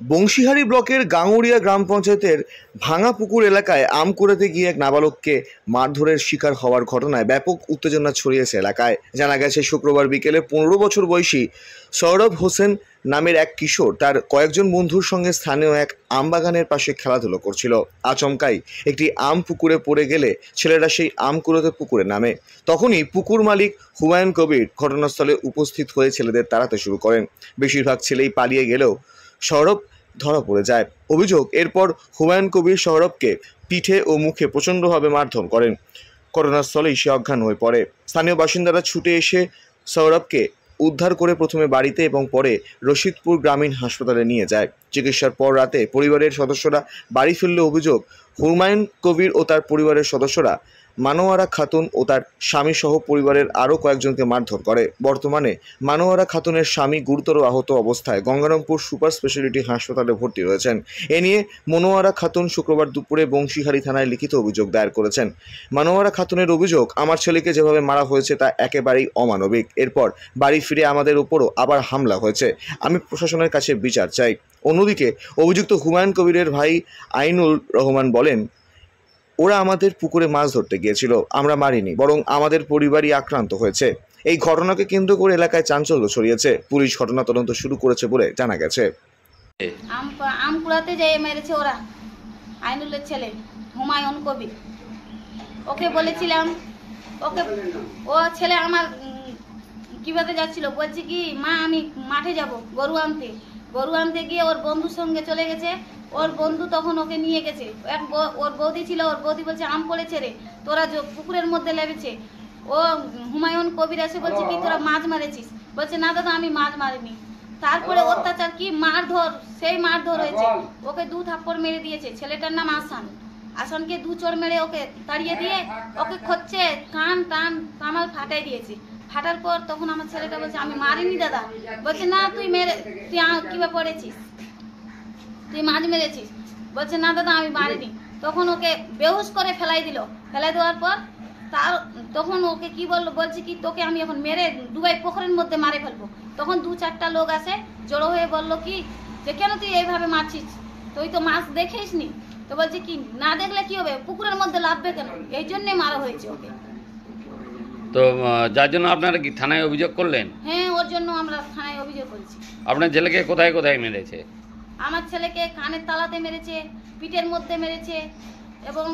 বংশীহারি ব্লকের গাঙ্গুরিয়া গ্রাম পঞ্চায়েতের ভাঙা পুকুর এলাকায় আম কুড়াতে গিয়ে এক নাবালককে মারধরের শিকার হওয়ার ঘটনায় ব্যাপক উত্তেজনা ছড়িয়েছে এলাকায়। জানা গেছে, শুক্রবার বিকেলে 15 বছর বয়সী সৌরভ হোসেন নামের এক কিশোর তার কয়েকজন বন্ধুর সঙ্গে স্থানীয় এক আমবাগানের পাশে খেলাধুলো করছিল। আচমকাই একটি আম পুকুরে পড়ে গেলে ছেলেরা সেই আম কুড়াতে পুকুরে নামে। তখনই পুকুর মালিক হুমায়ুন কবির ঘটনাস্থলে উপস্থিত হয়ে ছেলেদের তাড়াতে শুরু করেন। বেশিরভাগ ছেলেই পালিয়ে গেলেও সৌরভ ধরা পড়ে যায়। অভিযোগ, এরপর হুমায়ুন কবির সৌরভকে পিঠে ও মুখে প্রচণ্ডভাবে মারধর করেন। ঘটনাস্থলেই সে অজ্ঞান হয়ে পড়ে। স্থানীয় বাসিন্দারা ছুটে এসে সৌরভকে উদ্ধার করে প্রথমে বাড়িতে এবং পরে রশিদপুর গ্রামীণ হাসপাতালে নিয়ে যায়। চিকিৎসার পর রাতে পরিবারের সদস্যরা বাড়ি ফিরলে অভিযোগ, হুমায়ুন কবির ও তার পরিবারের সদস্যরা মানোয়ারা খাতুন ও তার স্বামী সহ পরিবারের আরও কয়েকজনকে মারধর করে। বর্তমানে মানোয়ারা খাতুনের স্বামী গুরুতর আহত অবস্থায় গঙ্গারামপুর সুপার স্পেশালিটি হাসপাতালে ভর্তি রয়েছেন। এ নিয়ে মনোয়ারা খাতুন শুক্রবার দুপুরে বংশীহারি থানায় লিখিত অভিযোগ দায়ের করেছেন। মানোয়ারা খাতুনের অভিযোগ, আমার ছেলেকে যেভাবে মারা হয়েছে তা একেবারেই অমানবিক। এরপর বাড়ি ফিরে আমাদের উপরও আবার হামলা হয়েছে। আমি প্রশাসনের কাছে বিচার চাই। অন্যদিকে অভিযুক্ত হুমায়ুন কবিরের ভাই আইনুল রহমান বলেন, ওরা আমাদের পুকুরে মাছ ধরতে গিয়েছিল, আমরা মারিনি, বরং আমাদের পরিবারই আক্রান্ত হয়েছে। এই ঘটনাকে কেন্দ্র করে এলাকায় চাঞ্চল্য ছড়িয়েছে। পুলিশ ঘটনা তদন্ত শুরু করেছে বলে জানা গেছে। আম কুড়াতে যেয়ে মেরেছে ওরা, আইনুলের ছেলে হুমায়ুন কবির। ওকে বলেছিলাম, ও ছেলে আমার কিভাবে যাচ্ছিল, বলছে কি মা আমি মাঠে যাব গরু আনতে গিয়ে ওর বন্ধুর সঙ্গে চলে গেছে। ওর বন্ধু তখন ওকে নিয়ে গেছে। ওর বৌদি ছিল, ওর বৌদি বলছে আম পড়েছে রে, তোরা পুকুরের মধ্যে লেগেছে। ও হুমায়ুন কবির এসে বলছে কি তোরা মাছ মারেছিস, বলছে না দাদা আমি মাছ মারিনি। তারপরে অত্যাচার কি সেই মারধর হয়েছে। ওকে 2 থাপ্পড় মেরে দিয়েছে। ছেলেটার নাম আসানকে 2 চড় মেরে ওকে তাড়িয়ে দিয়ে ওকে খচ্ছে, কান টান কামাল ফাটাই দিয়েছে। ফাটার পর তখন আমার ছেলেটা বলছে আমি মারিনি দাদা, বলছে না তুই কিভাবে পড়েছিস, তুই মাছ মেরেছিস, বলছে না দাদা আমি মারিনি। তখন ওকে বেহুশ করে ফেলাই দেওয়ার পর তখন ওকে কি বলছে কি তোকে আমি এখন মেরে ডুবাই পুকুরের মধ্যে মারে ফেলবো। তখন 2-4টা লোক আসে, জড়ো হয়ে বললো কি যে কেন তুই এইভাবে মারছিস, তুই তো মাছ দেখিস নি। তো বলছে কি না দেখলে কি হবে, পুকুরের মধ্যে লাভবে কেন, এই জন্যে মারা হয়েছে ওকে। তো যার জন্য আপনারা কি থানায় অভিযোগ করলেন? হ্যাঁ, ওর জন্য আমরা থানায় অভিযোগ করেছি। আপনার ছেলেকে কোথায় কোথায় মেরেছে? আমার ছেলেকে কানের তালাতে মেরেছে, পিঠের মধ্যে মেরেছে এবং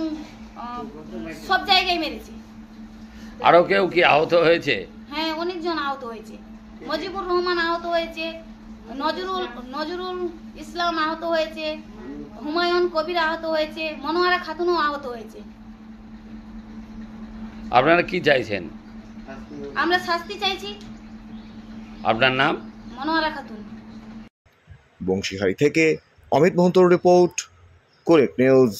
সব জায়গায় মেরেছে। আরও কেউ কি আহত হয়েছে? হ্যাঁ, অনেকজন আহত হয়েছে। মজিবুর রহমান আহত হয়েছে, নজরুল ইসলাম আহত হয়েছে, হুমায়ুন কবির আহত হয়েছে, মনোয়ারা খাতুনও আহত হয়েছে। আপনারা কি চাইছেন? আমরা শাস্তি চাইছি। আপনার নাম? মনোয়ারা খাতুন। বংশীহারি থেকে অমিত মহন্তর রিপোর্ট, কারেক্ট নিউজ।